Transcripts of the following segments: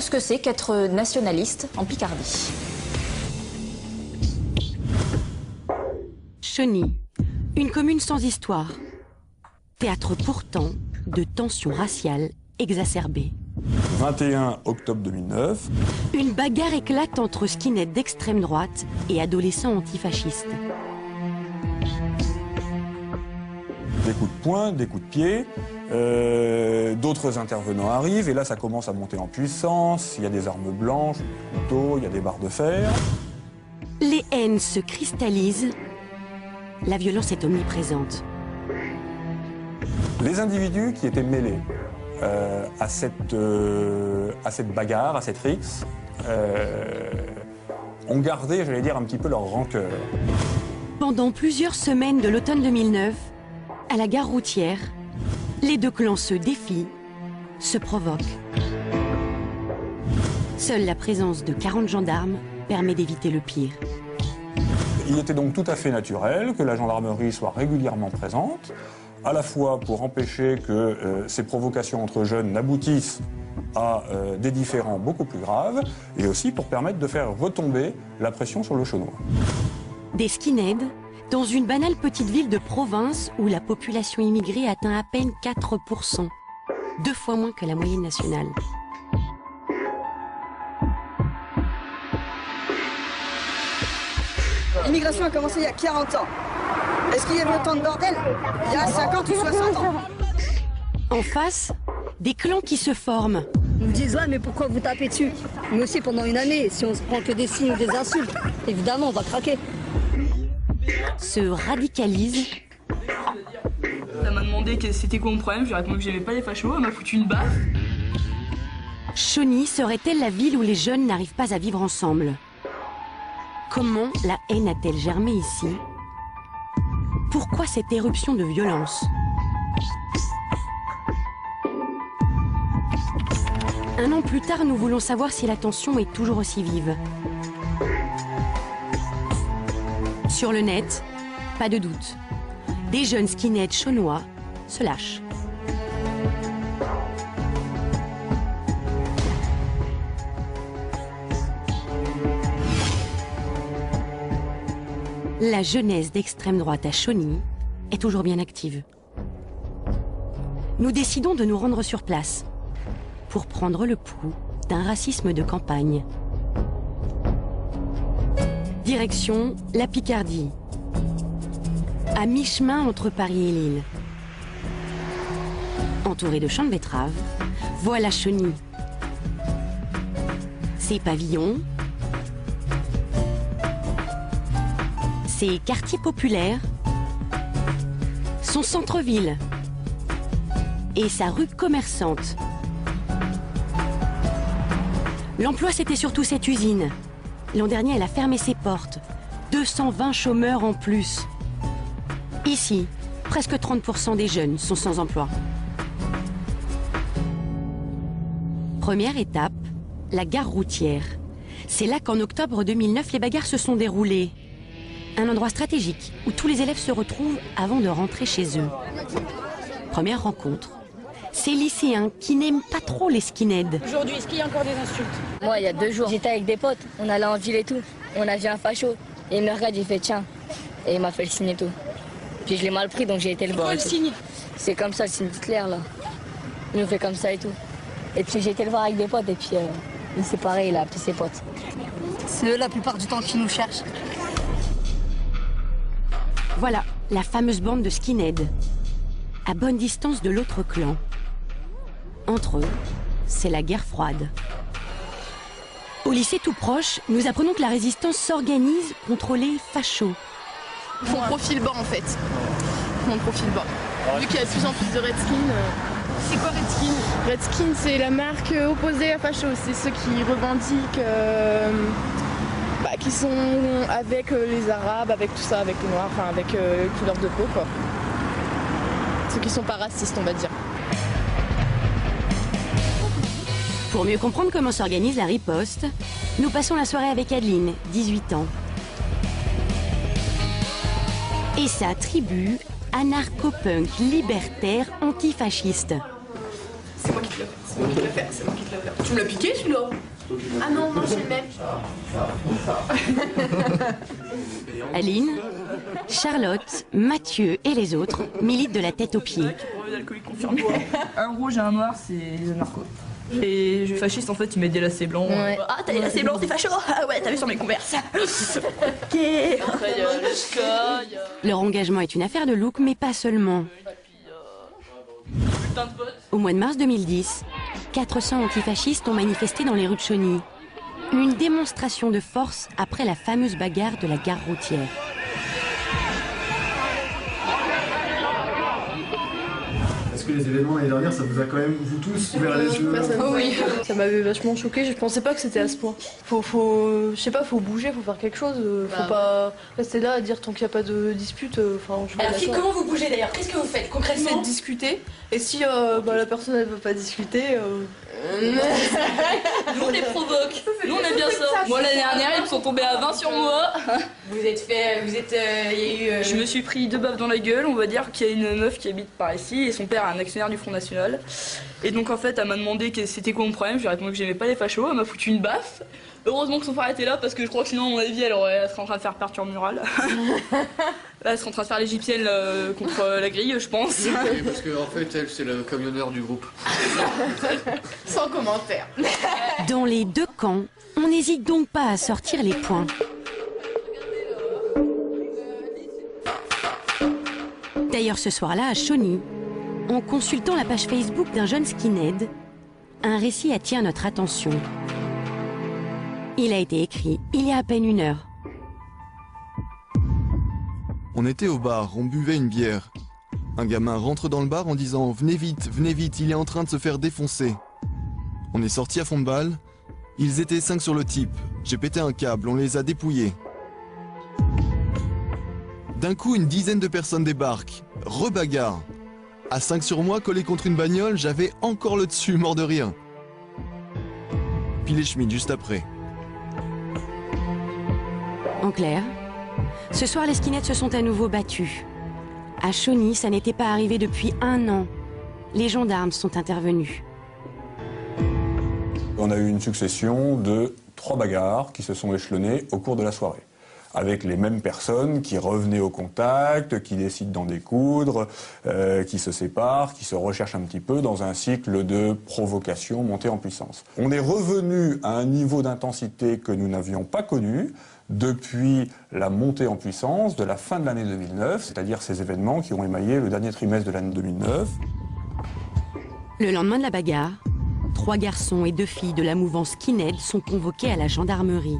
ce que c'est qu'être nationaliste en Picardie. Chauny, une commune sans histoire. Théâtre pourtant de tensions raciales exacerbées. 21 octobre 2009. Une bagarre éclate entre skinheads d'extrême droite et adolescents antifascistes. Des coups de poing, des coups de pied, d'autres intervenants arrivent et là ça commence à monter en puissance. Il y a des armes blanches, des couteaux, il y a des barres de fer. Les haines se cristallisent. La violence est omniprésente. Les individus qui étaient mêlés à cette bagarre, à cette rixe, ont gardé, j'allais dire, un petit peu leur rancœur. Pendant plusieurs semaines de l'automne 2009, à la gare routière, les deux clans se défient, se provoquent. Seule la présence de 40 gendarmes permet d'éviter le pire. Il était donc tout à fait naturel que la gendarmerie soit régulièrement présente, à la fois pour empêcher que ces provocations entre jeunes n'aboutissent à des différends beaucoup plus graves, et aussi pour permettre de faire retomber la pression sur le Chaunois. Des skinheads dans une banale petite ville de province où la population immigrée atteint à peine 4%, 2 fois moins que la moyenne nationale. L'immigration a commencé il y a 40 ans. Est-ce qu'il y avait autant de bordel il y a 50 ou 60 ans? En face, des clans qui se forment. Ils nous disent ouais mais pourquoi vous tapez dessus? Mais aussi pendant une année, si on se prend que des signes ou des insultes, évidemment on va craquer. Se radicalisent. Elle m'a demandé c'était quoi mon problème, je lui ai répondu que j'aimais pas les fachos, elle m'a foutu une baffe. Chauny serait-elle la ville où les jeunes n'arrivent pas à vivre ensemble? Comment la haine a-t-elle germé ici? Pourquoi cette éruption de violence? Un an plus tard, nous voulons savoir si la tension est toujours aussi vive. Sur le net, pas de doute. Des jeunes skinheads chaunois se lâchent. La jeunesse d'extrême droite à Chauny est toujours bien active. Nous décidons de nous rendre sur place pour prendre le pouls d'un racisme de campagne. Direction la Picardie, à mi-chemin entre Paris et Lille. Entouré de champs de betteraves, voilà Chauny. Ses pavillons, ses quartiers populaires, son centre-ville et sa rue commerçante. L'emploi, c'était surtout cette usine. L'an dernier, elle a fermé ses portes. 220 chômeurs en plus. Ici, presque 30% des jeunes sont sans emploi. Première étape, la gare routière. C'est là qu'en octobre 2009, les bagarres se sont déroulées. Un endroit stratégique où tous les élèves se retrouvent avant de rentrer chez eux. Première rencontre. Ces lycéens qui n'aiment pas trop les skinheads. Aujourd'hui, est-ce qu'il y a encore des insultes? Moi il y a 2 jours, j'étais avec des potes, on allait en ville et tout. On a vu un facho, et il me regarde, il fait tiens. Et il m'a fait le signe et tout. Puis je l'ai mal pris donc j'ai été le voir. Pourquoi le signe? C'est comme ça le signe d'Hitler là. Il nous fait comme ça et tout. Et puis j'ai été le voir avec des potes et puis il s'est pareil, il a appelé ses potes. C'est eux la plupart du temps qui nous cherchent. Voilà, la fameuse bande de skinheads. À bonne distance de l'autre clan. Entre eux, c'est la guerre froide. Au lycée tout proche, nous apprenons que la résistance s'organise contre les fachos. Mon profil bas en fait. Mon profil bas. Vu qu'il y a de plus en plus de Redskins. C'est quoi Redskin? Redskin, c'est la marque opposée à facho. C'est ceux qui revendiquent, qui sont avec les Arabes, avec tout ça, avec les Noirs, enfin avec couleur de peau quoi. Ceux qui sont pas racistes, on va dire. Pour mieux comprendre comment s'organise la riposte, nous passons la soirée avec Adeline, 18 ans. Et sa tribu anarcho-punk libertaire antifasciste. C'est moi qui te l'ai fait. C'est moi qui te l'ai fait, c'est moi qui te l'ai fait. Tu me l'as piqué celui-là? Ah non, non, c'est le même. Aline, Charlotte, Mathieu et les autres militent de la tête aux pieds. D'alcoolique confirmé. Un rouge et un noir, c'est les narcos. Et le fasciste, en fait, il met des lacets blancs. Ouais. Ah, t'as des lacets blancs, t'es facho? Ah ouais, t'as vu sur mes converses. Ok. Après, il y a le ska, il y a... Leur engagement est une affaire de look, mais pas seulement. Putain de potes. Au mois de mars 2010, 400 antifascistes ont manifesté dans les rues de Chauny. Une démonstration de force après la fameuse bagarre de la gare routière. Est-ce que les événements l'année dernière, ça vous a quand même, vous tous, ouvert les yeux? Oui, ça m'avait vachement choqué. Je pensais pas que c'était à ce point. Je sais pas, faut bouger, faut faire quelque chose. Faut pas rester là à dire tant qu'il n'y a pas de dispute. Alors, comment vous bougez d'ailleurs? Qu'est-ce que vous faites concrètement? C'est de discuter. Et si la personne elle veut pas discuter. Nous on les provoque. Nous on aime bien ça. Moi l'année dernière ils me sont tombés à 20 sur moi. Il y a eu. Je me suis pris 2 baffes dans la gueule. On va dire qu'il y a une meuf qui habite par ici et son père est un actionnaire du Front National. Et donc en fait elle m'a demandé c'était quoi mon problème. Je lui ai répondu que j'aimais pas les fachos. Elle m'a foutu une baffe. Heureusement que son frère était là parce que je crois que sinon à mon avis elle serait en train de faire peinture murale. Elle serait en train de faire l'égyptienne contre la grille je pense. Oui, parce qu'en fait elle c'est le camionneur du groupe. Sans commentaire. Dans les deux camps, on n'hésite donc pas à sortir les poings. D'ailleurs, ce soir-là, à Chauny, en consultant la page Facebook d'un jeune skinhead, un récit attire notre attention. Il a été écrit il y a à peine 1 heure. On était au bar, on buvait une bière. Un gamin rentre dans le bar en disant « Venez vite, il est en train de se faire défoncer ». On est sorti à fond de balle. Ils étaient 5 sur le type. J'ai pété un câble, on les a dépouillés. D'un coup, une dizaine de personnes débarquent. Rebagarre. À 5 sur moi, collé contre une bagnole, j'avais encore le dessus, mort de rire. Puis les Schmitt juste après. En clair, ce soir, les skinheads se sont à nouveau battus. À Chauny, ça n'était pas arrivé depuis 1 an. Les gendarmes sont intervenus. On a eu une succession de 3 bagarres qui se sont échelonnées au cours de la soirée, avec les mêmes personnes qui revenaient au contact, qui décident d'en découdre, qui se séparent, qui se recherchent un petit peu dans un cycle de provocation montée en puissance. On est revenu à un niveau d'intensité que nous n'avions pas connu depuis la montée en puissance de la fin de l'année 2009, c'est-à-dire ces événements qui ont émaillé le dernier trimestre de l'année 2009. Le lendemain de la bagarre, 3 garçons et 2 filles de la mouvance skinhead sont convoqués à la gendarmerie.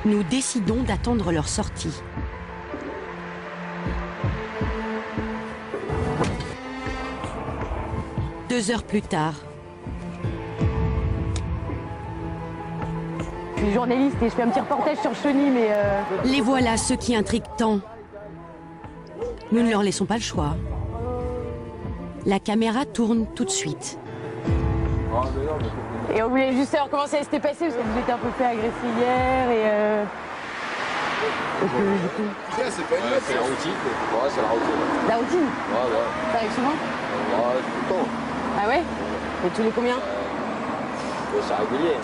Nous décidons d'attendre leur sortie. Deux heures plus tard. Je suis journaliste et je fais un petit reportage sur Chauny, mais... Les voilà, ceux qui intriguent tant. Nous ne leur laissons pas le choix. La caméra tourne tout de suite. Et on voulait juste savoir comment ça s'était passé, parce que vous étiez un peu fait agresser hier, et du coup... C'est la routine. Ouais, c'est la routine. La routine? Ouais. Ça arrive souvent? Ouais, tout le temps. Ah ouais? Et tous les combien? C'est régulier.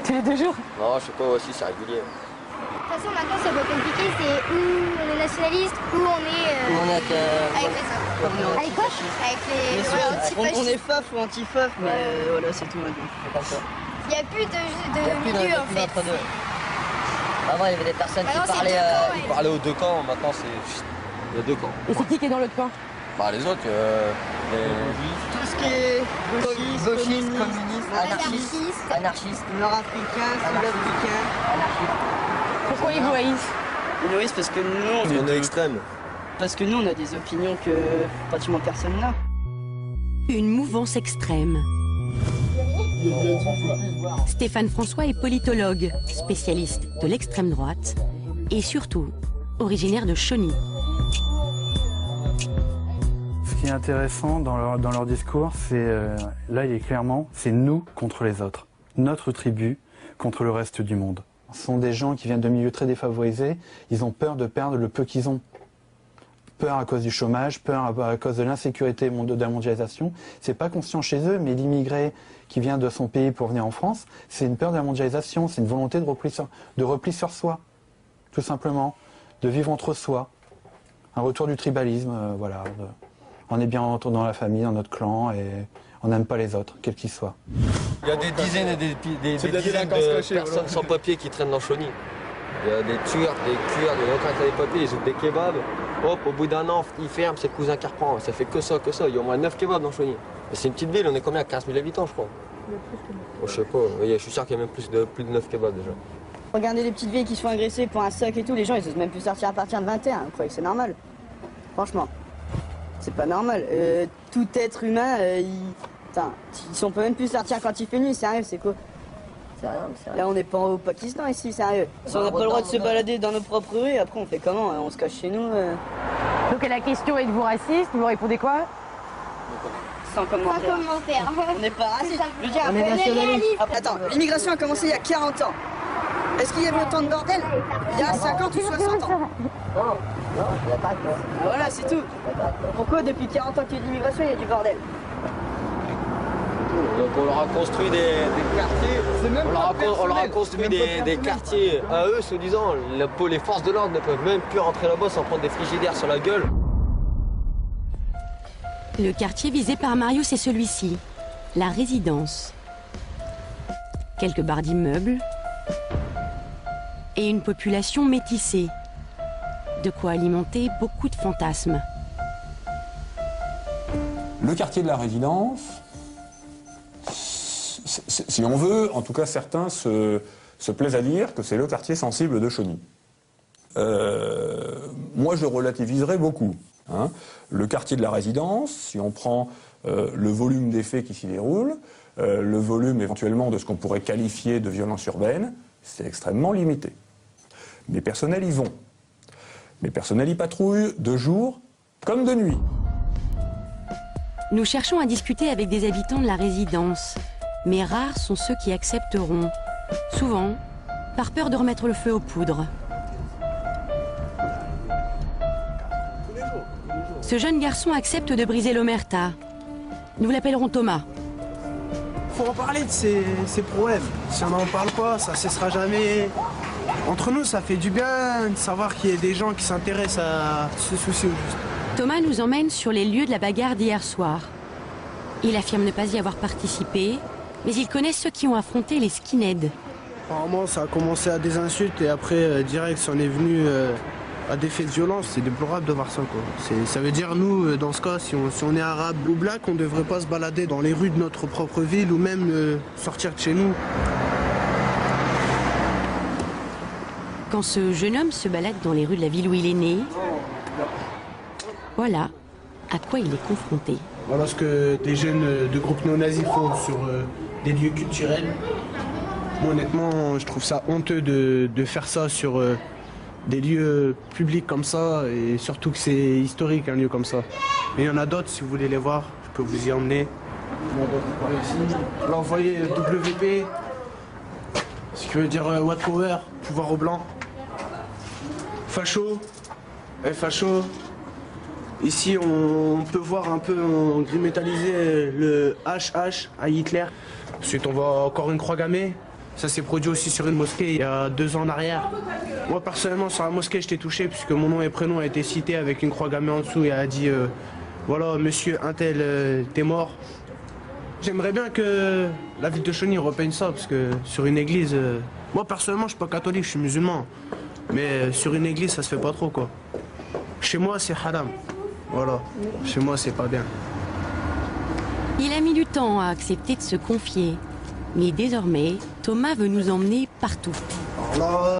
Tous les 2 jours? Non, je sais pas, aussi c'est régulier. De toute façon, maintenant, c'est pas compliqué, c'est où on est nationaliste, où on est... avec les autres. Avec quoi? Avec les... Voilà, On est faf ou anti-faf, mais voilà, c'est tout maintenant. Il n'y a plus de milieu, en fait. Avant, il y avait des personnes qui parlaient aux 2 camps, maintenant il y a 2 camps. Et c'est qui est dans l'autre camp? Bah les autres, Tout ce qui est gauchistes, communistes, anarchistes, nord-africains, sud-africains. Pourquoi ils vous haïssent? Ils nous haïssent parce que nous, on est extrêmes. Parce que nous, on a des opinions que pratiquement personne n'a. Une mouvance extrême. Stéphane François est politologue, spécialiste de l'extrême droite et surtout originaire de Chauny. Ce qui est intéressant dans leur discours, c'est, là il est clairement, c'est nous contre les autres. Notre tribu contre le reste du monde. sont des gens qui viennent de milieux très défavorisés. Ils ont peur de perdre le peu qu'ils ont. Peur à cause du chômage, peur à cause de l'insécurité de la mondialisation. C'est pas conscient chez eux, mais l'immigré qui vient de son pays pour venir en France, c'est une peur de la mondialisation, c'est une volonté de repli sur soi, tout simplement, de vivre entre soi. Un retour du tribalisme, voilà. On est bien dans la famille, dans notre clan, et on n'aime pas les autres, quels qu'ils soient. Il y a des dizaines et des dizaines de personnes sans papier qui traînent dans Chauny. Il y a des Turcs, des Kurdes, il y en a aucun qui a des papiers, ils ouvrent des kebabs. Hop, au bout d'un an, ils ferment, c'est le cousin qui reprend. Ça fait que ça. Il y a au moins 9 kebabs dans Chauny. C'est une petite ville, on est combien? 15 000 habitants, je crois. Oh, je sais pas, je suis sûr qu'il y a même plus de 9 kebabs déjà. Regardez les petites vieilles qui se font agresser pour un soc et tout, les gens ils osent même plus sortir à partir de 21, vous croyez que c'est normal? Franchement, c'est pas normal. Tout être humain, si on peut même plus sortir quand il fait nuit, sérieux, c'est quoi? Là on n'est pas au Pakistan ici, sérieux. Si on n'a pas le droit de se balader dans nos propres rues, après on fait comment? On se cache chez nous. Donc la question est de vous raciste, vous répondez quoi? Sans commentaire. On n'est pas raciste. Je veux dire, on est nationaliste. Attends, l'immigration a commencé il y a 40 ans. Est-ce qu'il y avait autant de bordel il y a 50 ou 60 ans? Non, il n'y a pas de bordel. Voilà, c'est tout. Pourquoi depuis 40 ans qu'il y a de l'immigration, il y a du bordel? Donc on leur a construit des quartiers, on leur a construit des quartiers à eux, soi-disant. Les forces de l'ordre ne peuvent même plus rentrer là-bas sans prendre des frigidaires sur la gueule. Le quartier visé par Marius est celui-ci, la résidence. Quelques barres d'immeubles et une population métissée. De quoi alimenter beaucoup de fantasmes. Le quartier de la résidence, si on veut, en tout cas certains se plaisent à dire que c'est le quartier sensible de Chauny. Moi je relativiserais beaucoup. Hein. Le quartier de la résidence, si on prend le volume des faits qui s'y déroulent, le volume éventuellement de ce qu'on pourrait qualifier de violence urbaine, c'est extrêmement limité. Mes personnels y vont. Mes personnels y patrouillent de jour comme de nuit. Nous cherchons à discuter avec des habitants de la résidence, mais rares sont ceux qui accepteront, souvent par peur de remettre le feu aux poudres. Ce jeune garçon accepte de briser l'omerta. Nous l'appellerons Thomas. Faut en parler de ces problèmes. Si on n'en parle pas, ça cessera jamais. Entre nous, ça fait du bien de savoir qu'il y a des gens qui s'intéressent à ce souci au juste. Thomas nous emmène sur les lieux de la bagarre d'hier soir. Il affirme ne pas y avoir participé, mais il connaît ceux qui ont affronté les skinheads. Apparemment, ça a commencé à des insultes et après, direct, ça en est venu à des faits de violence. C'est déplorable de voir ça, quoi. Ça veut dire, nous, dans ce cas, si on est arabe ou black, on ne devrait pas se balader dans les rues de notre propre ville ou même sortir de chez nous. Quand ce jeune homme se balade dans les rues de la ville où il est né, voilà à quoi il est confronté. Voilà ce que des jeunes de groupes néo-nazis font sur des lieux culturels. Moi, honnêtement, je trouve ça honteux de faire ça sur des lieux publics comme ça, et surtout que c'est historique un lieu comme ça. Mais il y en a d'autres, si vous voulez les voir, je peux vous y emmener. Là, vous voyez WP, ce qui veut dire White Power, pouvoir au blanc. Facho, facho. Ici, on peut voir un peu en gris métallisé le HH à Hitler. Ensuite, on voit encore une croix gammée. Ça s'est produit aussi sur une mosquée il y a 2 ans en arrière. Moi, personnellement, sur la mosquée, je t'ai touché puisque mon nom et prénom a été cité avec une croix gammée en dessous et elle a dit voilà, monsieur Untel, t'es mort. J'aimerais bien que la ville de Chauny repeigne ça parce que sur une église, moi, personnellement, je suis pas catholique, je suis musulman. Mais sur une église, ça se fait pas trop, quoi. Chez moi, c'est haram. Voilà. Chez moi, c'est pas bien. Il a mis du temps à accepter de se confier. Mais désormais, Thomas veut nous emmener partout. Alors là,